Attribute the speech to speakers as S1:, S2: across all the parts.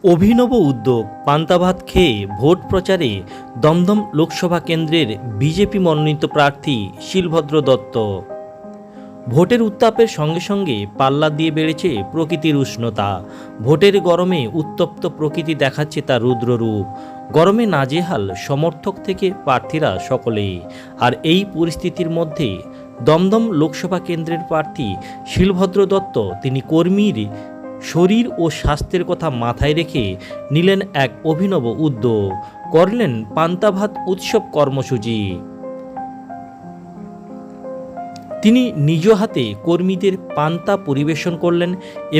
S1: অভিনব উদ্যোগ পান্তা ভাত খেয়ে ভোট প্রচারে দমদম লোকসভা কেন্দ্রের বিজেপি মনোনীত প্রার্থী শিলভদ্র দত্ত। ভোটের উত্তাপের সঙ্গে সঙ্গে পাল্লা দিয়ে বেড়েছে প্রকৃতির উষ্ণতা। ভোটের গরমে উত্তপ্ত প্রকৃতি দেখাচ্ছে তার রুদ্ররূপ। গরমে নাজেহাল সমর্থক থেকে প্রার্থীরা সকলেই। আর এই পরিস্থিতির মধ্যে দমদম লোকসভা কেন্দ্রের প্রার্থী শিলভদ্র দত্ত তিনি কর্মীর শরীর ও স্বাস্থ্যের কথা মাথায় রেখে নিলেন এক অভিনব উদ্যোগ, করলেন পান্তা ভাত উৎসব কর্মসূচি। তিনি নিজ হাতে কর্মীদের পান্তা পরিবেশন করলেন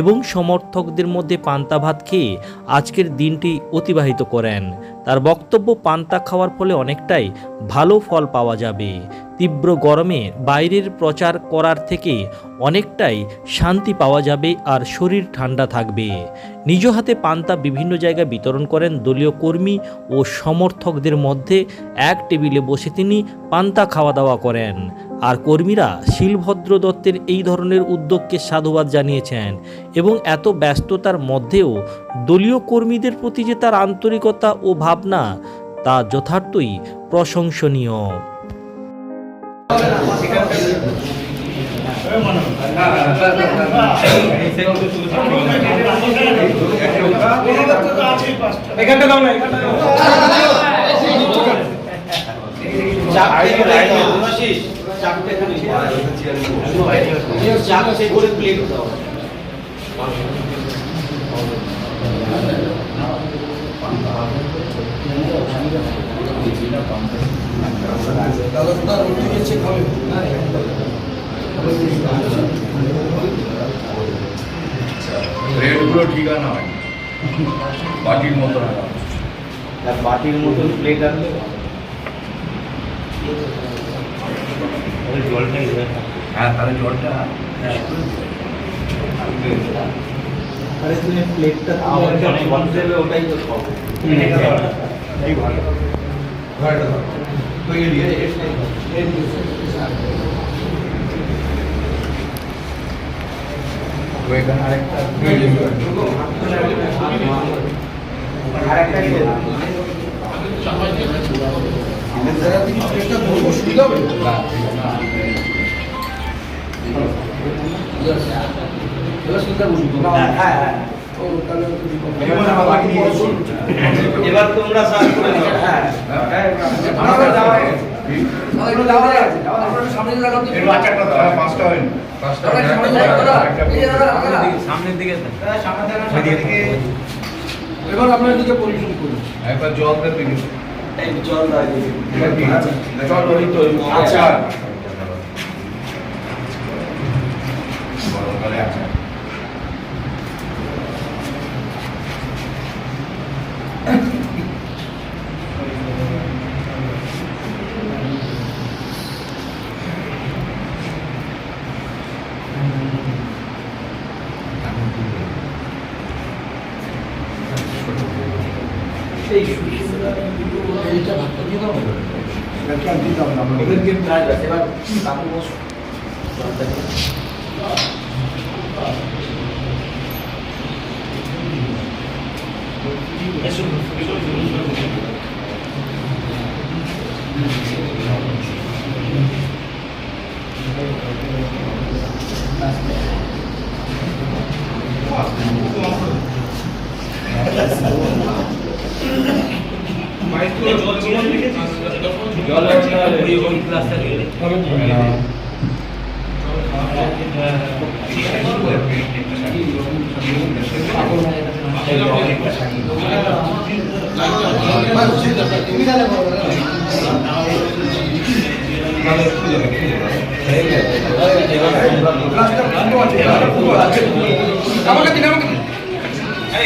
S1: এবং সমর্থকদের মধ্যে পান্তা ভাত খেয়ে আজকের দিনটি অতিবাহিত করেন। তার বক্তব্য, পান্তা খাওয়ার ফলে অনেকটাই ভালো ফল পাওয়া যাবে। তীব্র গরমে বাইরের প্রচার করার থেকে অনেকটাই শান্তি পাওয়া যাবে আর শরীর ঠান্ডা থাকবে। নিজ হাতে পান্তা বিভিন্ন জায়গায় বিতরণ করেন দলীয় কর্মী ও সমর্থকদের মধ্যে। এক টেবিলে বসে তিনি পান্তা খাওয়া দাওয়া করেন। আর কর্মীরা শিলভদ্র দত্তের এই ধরনের উদ্যোগকে সাধুবাদ জানিয়েছেন এবং এত ব্যস্ততার মধ্যেও দলীয় কর্মীদের প্রতি যে তার আন্তরিকতা ও ভাবনা, তা যথার্থই প্রশংসনীয়।
S2: প্লেটগুলো ঠিক না হয়, বাটির মতো
S3: বাটির মতন প্লেট আনলে জলটাই,
S2: হ্যাঁ তাহলে জলটা
S3: আরে তুমি প্লেটটা দেবে, ওটাই তো খাবো।
S2: এই ভালো ঘরটা তৈরি এখানে আরেকটা সুবিধা হবে।
S3: এবার তোমরা সার্ভ করে দাও। সামনের দিকে
S2: এবার আপনার দিকে পরিবেশন করুন। একবার জল দেবে,
S3: জল
S2: আচ্ছা এইটা ভাতটা দিয়ে দাও, এটা কি দিতে হবে না, ওদেরকে ট্রাই আছে। এবার কাকু বসো,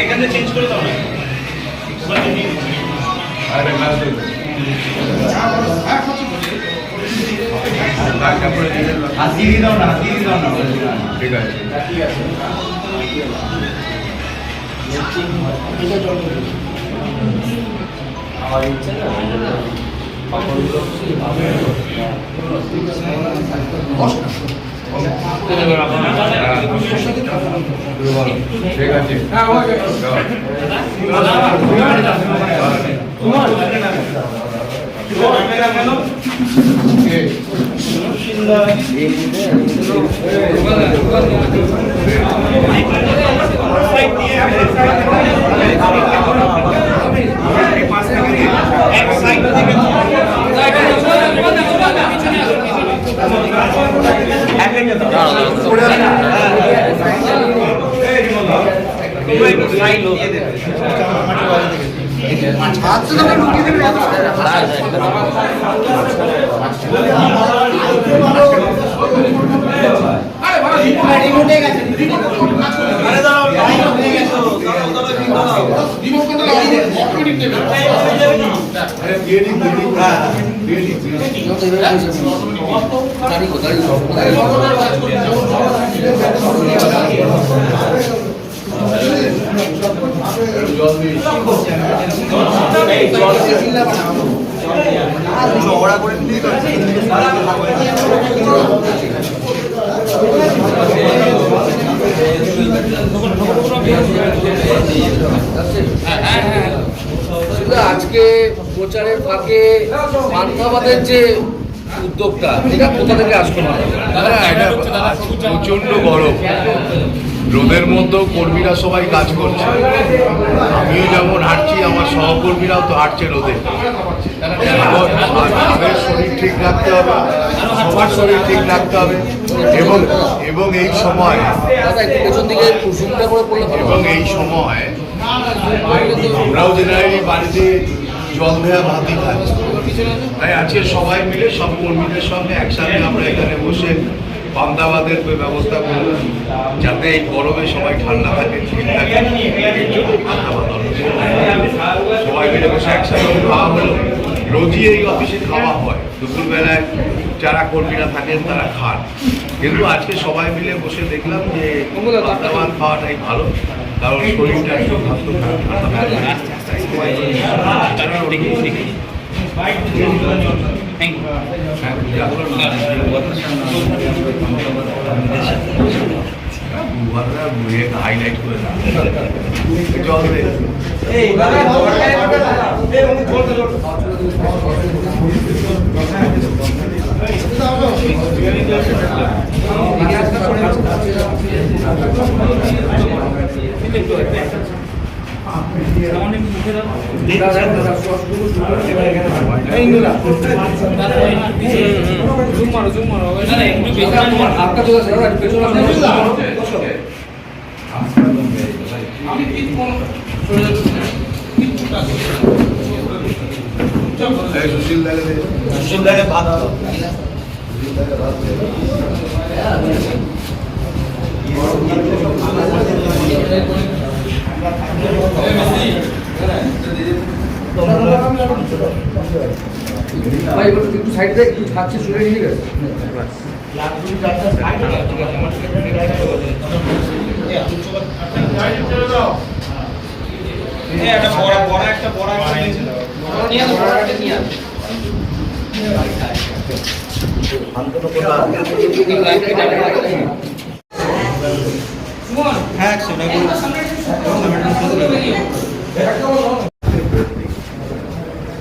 S3: এখানে চেঞ্জ করে দাও না।
S2: দিয়ে দাও না, দিয়ে দাও না, ঠিক আছে ঠিক আছে।
S3: আমার ইচ্ছে না পাপড়গুলো
S4: ঠিক আছে
S5: আজকে প্রচারের ফাঁকে পান্থাবাদের যে উদ্যোগটা এটা কোথা থেকে আসলো?
S4: প্রচন্ড গরম, রোদের মধ্যেও কর্মীরা সবাই কাজ করছে। আমিও যেমন হাঁটছি, আমার সহকর্মীরাও তো হাঁটছে রোদে। তাদের শরীর ঠিক রাখতে হবে, সবার শরীর ঠিক রাখতে হবে এবং এই সময় আমরাও জেনারেলি বাড়িতে জল দেওয়া ভাতই খাচ্ছি। তাই আজকে সবাই মিলে সব কর্মীদের সঙ্গে একসাথে আমরা এখানে বসে পান্তাবাদের ব্যবস্থা করলাম, যাতে এই গরমে সবাই ঠান্ডা থাকে, ঠিক থাকে। সবাই মিলে বসে একসাথে খাওয়া হলো। রোজই এই অফিসে খাওয়া হয়, দুপুরবেলায় যারা কর্মীরা থাকেন তারা খান, কিন্তু আজকে সবাই মিলে বসে দেখলাম যে পান্তাবাদ খাওয়াটাই ভালো, কারণ শরীরটা একটু ভালো হাইলাইট করে জল দে। সুশীল দাকে ভাত
S5: ভাই একটু সাইড থেকে একটু খাচ্ছে শুনে নিয়ে গেছে।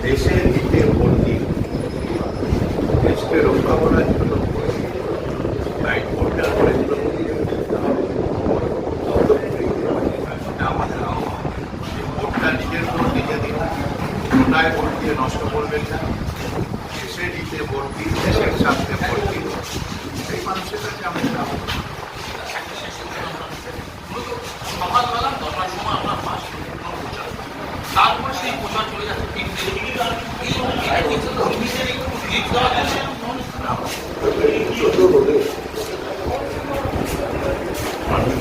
S4: দেশের হিতে ভর্তি, দেশকে রক্ষা করার জন্য তাই ভোটটা করেছিল আমাদের ভোটটা নিজের ভোট নিজে দিন, কোথায় ভোট দিয়ে নষ্ট করবেন না। দেশের হিতে ভর্তি, দেশের স্বার্থে ভর্তি, সেই মানুষের কাছে আমাদের সকালবেলা 10টার সময় আমরা পাস তারপরে সেই প্রচার চলে যাচ্ছে। মানুষ